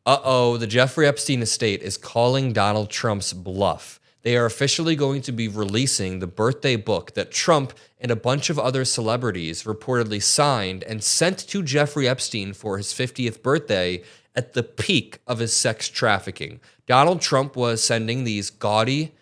Uh-oh, the Jeffrey Epstein estate is calling Donald Trump's bluff. They are officially going to be releasing the birthday book that Trump and a bunch of other celebrities reportedly signed and sent to Jeffrey Epstein for his 50th birthday at the peak of his sex trafficking. Donald Trump was sending these gaudy,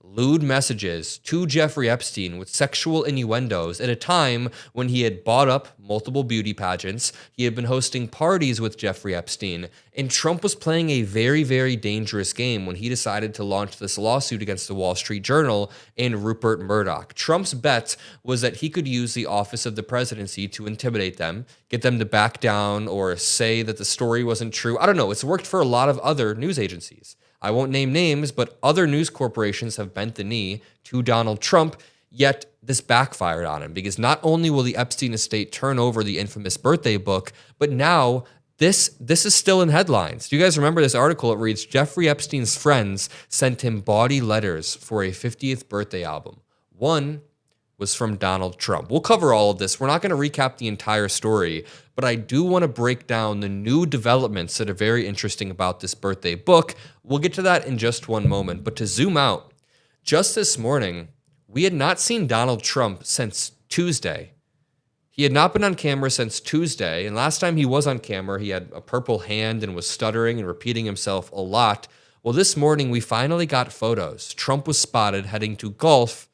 lewd messages to Jeffrey Epstein with sexual innuendos at a time when he had bought up multiple beauty pageants, he had been hosting parties with Jeffrey Epstein, and Trump was playing a very, very dangerous game when he decided to launch this lawsuit against the Wall Street Journal and Rupert Murdoch. Trump's bet was that he could use the office of the presidency to intimidate them, get them to back down or say that the story wasn't true. I don't know. It's worked for a lot of other news agencies. I won't name names, but other news corporations have bent the knee to Donald Trump, yet this backfired on him because not only will the Epstein estate turn over the infamous birthday book, but now this is still in headlines. Do you guys remember this article? It reads, Jeffrey Epstein's friends sent him bawdy letters for a 50th birthday album. One was from Donald Trump. We'll cover all of this. We're not going to recap the entire story, but I do want to break down the new developments that are very interesting about this birthday book. We'll get to that in just one moment. But to zoom out, just this morning, we had not seen Donald Trump since Tuesday. He had not been on camera since Tuesday, and last time he was on camera, he had a purple hand and was stuttering and repeating himself a lot. Well, this morning, we finally got photos. Trump was spotted heading to golf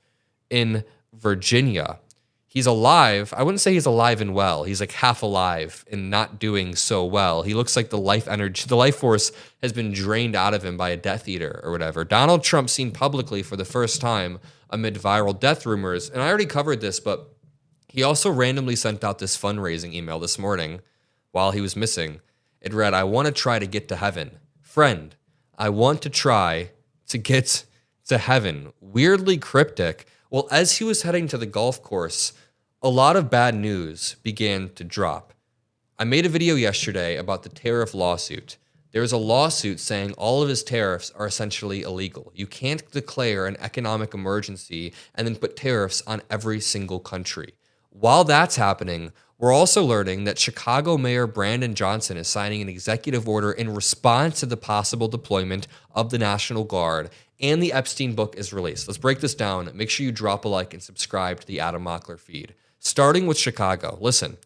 in Virginia. He's alive. I wouldn't say he's alive and well. He's like half alive and not doing so well. He looks like the life force has been drained out of him by a Death Eater or whatever. Donald Trump seen publicly for the first time amid viral death rumors. And I already covered this, but he also randomly sent out this fundraising email this morning while he was missing. It read, I want to try to get to heaven. Friend, I want to try to get to heaven. Weirdly cryptic. Well, as he was heading to the golf course, a lot of bad news began to drop. I made a video yesterday about the tariff lawsuit. There's a lawsuit saying all of his tariffs are essentially illegal. You can't declare an economic emergency and then put tariffs on every single country. While that's happening, we're also learning that Chicago Mayor Brandon Johnson is signing an executive order in response to the possible deployment of the National Guard, and the Epstein book is released. Let's break this down. Make sure you drop a like and subscribe to the Adam Mockler feed. Starting with Chicago. Listen,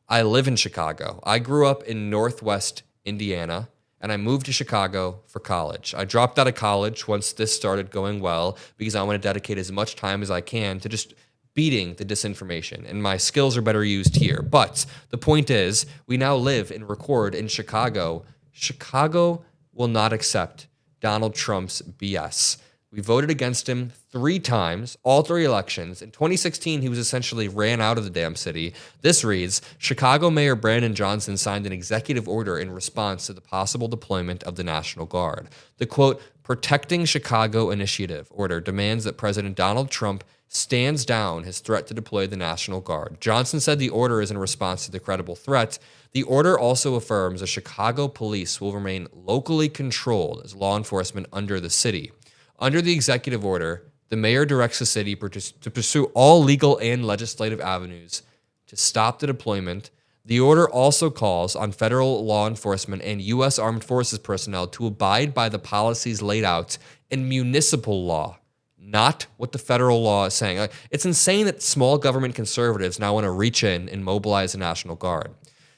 I live in Chicago. I grew up in Northwest Indiana, and I moved to Chicago for college. I dropped out of college once this started going well because I want to dedicate as much time as I can to just beating the disinformation, and my skills are better used here. But the point is, we now live and record in Chicago. Chicago will not accept Donald Trump's BS. We voted against him 3 times, all 3 elections. In 2016, he was essentially ran out of the damn city. This reads, Chicago Mayor Brandon Johnson signed an executive order in response to the possible deployment of the National Guard. The quote, Protecting Chicago Initiative order demands that President Donald Trump stands down his threat to deploy the National Guard. Johnson said the order is in response to the credible threat. The order also affirms the Chicago police will remain locally controlled as law enforcement under the city. Under the executive order, the mayor directs the city to pursue all legal and legislative avenues to stop the deployment. The order also calls on federal law enforcement and U.S. Armed Forces personnel to abide by the policies laid out in municipal law, not what the federal law is saying. It's insane that small government conservatives now want to reach in and mobilize the National Guard.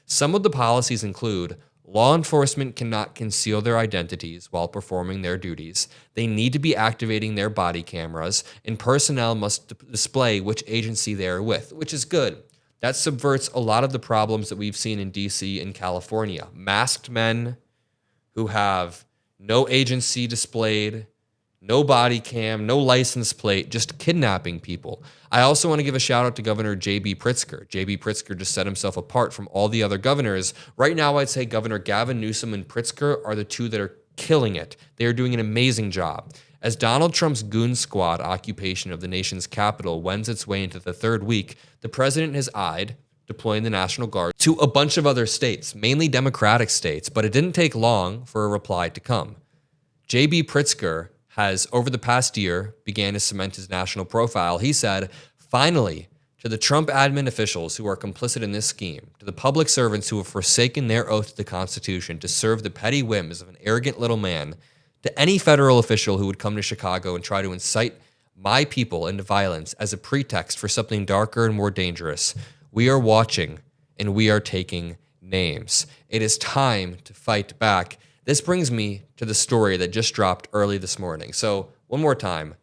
Some of the policies include law enforcement cannot conceal their identities while performing their duties. They need to be activating their body cameras, and personnel must display which agency they are with, which is good. That subverts a lot of the problems that we've seen in D.C. and California. Masked men who have no agency displayed, no body cam, no license plate, just kidnapping people. I also want to give a shout out to Governor J.B. Pritzker. J.B. Pritzker just set himself apart from all the other governors. Right now, I'd say Governor Gavin Newsom and Pritzker are the 2 that are killing it. They are doing an amazing job. As Donald Trump's goon squad occupation of the nation's capital wends its way into the 3rd week, the president has eyed deploying the National Guard to a bunch of other states, mainly Democratic states, but it didn't take long for a reply to come. J.B. Pritzker has, over the past year, began to cement his national profile. He said, finally, To the Trump admin officials who are complicit in this scheme, to the public servants who have forsaken their oath to the Constitution to serve the petty whims of an arrogant little man, to any federal official who would come to Chicago and try to incite my people into violence as a pretext for something darker and more dangerous, we are watching and we are taking names. It is time to fight back. This brings me to the story that just dropped early this morning. So, one more time,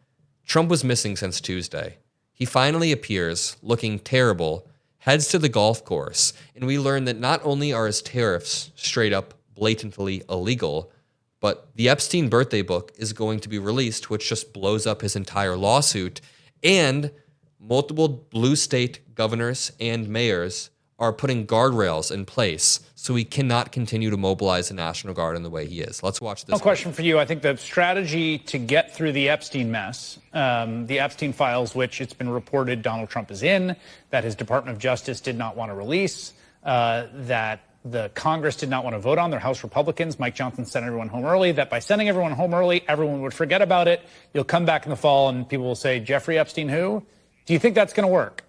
Trump was missing since Tuesday. He finally appears, looking terrible, heads to the golf course, and we learn that not only are his tariffs straight up blatantly illegal, but the Epstein birthday book is going to be released, which just blows up his entire lawsuit, and multiple blue state governors and mayors are putting guardrails in place so he cannot continue to mobilize the National Guard in the way he is. Let's watch this. No question for you. I think the strategy to get through the Epstein mess, the Epstein files, which it's been reported Donald Trump is in, that his Department of Justice did not want to release, that the Congress did not want to vote on, their House Republicans. Mike Johnson sent everyone home early, that by sending everyone home early, everyone would forget about it. You'll come back in the fall and people will say, Jeffrey Epstein who? Do you think that's going to work?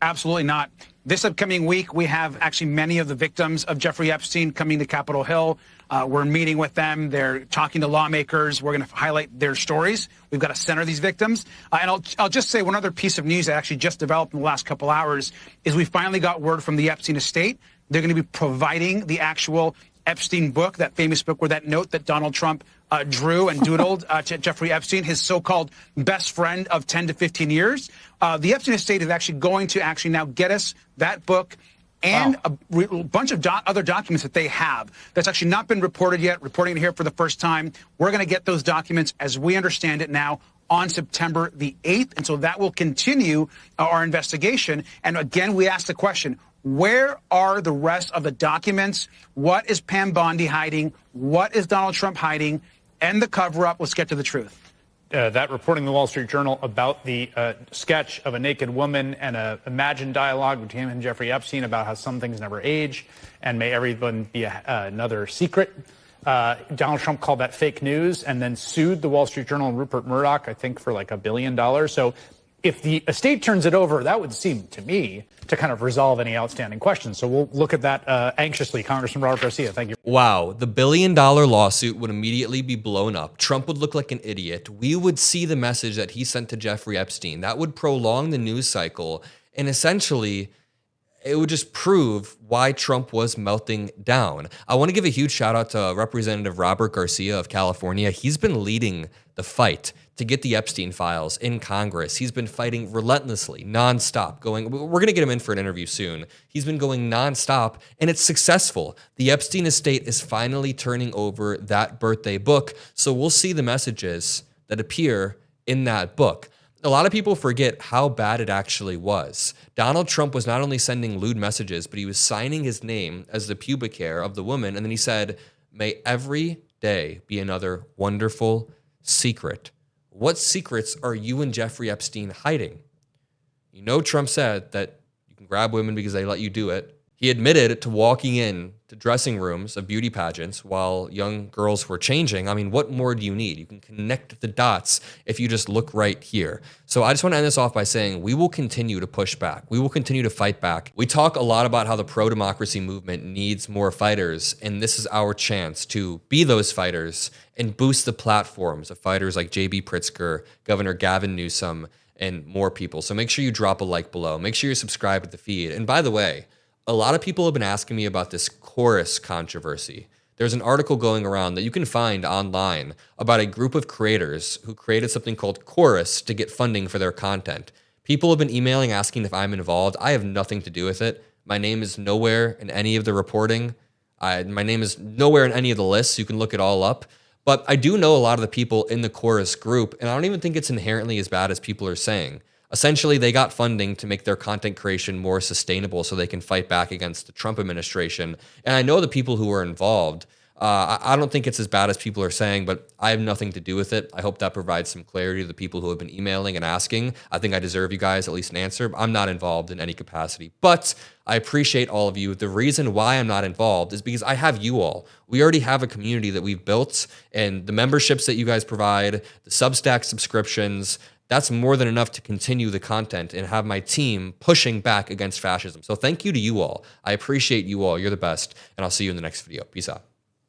Absolutely not. This upcoming week, we have actually many of the victims of Jeffrey Epstein coming to Capitol Hill. We're meeting with them. They're talking to lawmakers. We're going to highlight their stories. We've got to center these victims. And I'll just say one other piece of news that actually just developed in the last couple hours is we finally got word from the Epstein estate. They're going to be providing the actual Epstein book, that famous book where that note that Donald Trump drew and doodled to Jeffrey Epstein, his so-called best friend of 10 to 15 years. The Epstein estate is actually going to now get us that book and a bunch of other documents that they have that's actually not been reported yet, reporting it here for the first time. We're going to get those documents, as we understand it now, on September the 8th. And so that will continue our investigation. And again, we ask the question, where are the rest of the documents? What is Pam Bondi hiding? What is Donald Trump hiding? And the cover-up. Let's get to the truth. That reporting in the Wall Street Journal about the sketch of a naked woman and an imagined dialogue between him and Jeffrey Epstein about how some things never age and may everyone be another secret. Donald Trump called that fake news and then sued the Wall Street Journal and Rupert Murdoch, I think, for like $1 billion. So if the estate turns it over, that would seem to me to kind of resolve any outstanding questions. So we'll look at that anxiously. Congressman Robert Garcia, thank you. Wow, the $1 billion lawsuit would immediately be blown up. Trump would look like an idiot. We would see the message that he sent to Jeffrey Epstein. That would prolong the news cycle. And essentially, it would just prove why Trump was melting down. I want to give a huge shout out to Representative Robert Garcia of California. He's been leading the fight to get the Epstein files in Congress. He's been fighting relentlessly, nonstop, we're going to get him in for an interview soon. He's been going nonstop, and it's successful. The Epstein estate is finally turning over that birthday book, so we'll see the messages that appear in that book. A lot of people forget how bad it actually was. Donald Trump was not only sending lewd messages, but he was signing his name as the pubic hair of the woman, and then he said, "May every day be another wonderful secret." What secrets are you and Jeffrey Epstein hiding? You know, Trump said that you can grab women because they let you do it. He admitted to walking in to dressing rooms of beauty pageants while young girls were changing. I mean, what more do you need? You can connect the dots if you just look right here. So I just want to end this off by saying we will continue to push back. We will continue to fight back. We talk a lot about how the pro-democracy movement needs more fighters, and this is our chance to be those fighters and boost the platforms of fighters like J.B. Pritzker, Governor Gavin Newsom, and more people. So make sure you drop a like below. Make sure you're subscribed to the feed. And by the way, a lot of people have been asking me about this chorus controversy. There's an article going around that you can find online about a group of creators who created something called Chorus to get funding for their content. People have been emailing asking if I'm involved. I have nothing to do with it. My name is nowhere in any of the reporting. My name is nowhere in any of the lists. You can look it all up. But I do know a lot of the people in the Chorus group, and I don't even think it's inherently as bad as people are saying. Essentially, they got funding to make their content creation more sustainable so they can fight back against the Trump administration. And I know the people who are involved. I don't think it's as bad as people are saying, but I have nothing to do with it. I hope that provides some clarity to the people who have been emailing and asking. I think I deserve you guys at least an answer. I'm not involved in any capacity, but I appreciate all of you. The reason why I'm not involved is because I have you all. We already have a community that we've built, and the memberships that you guys provide, the Substack subscriptions, that's more than enough to continue the content and have my team pushing back against fascism. So thank you to you all. I appreciate you all. You're the best. And I'll see you in the next video. Peace out.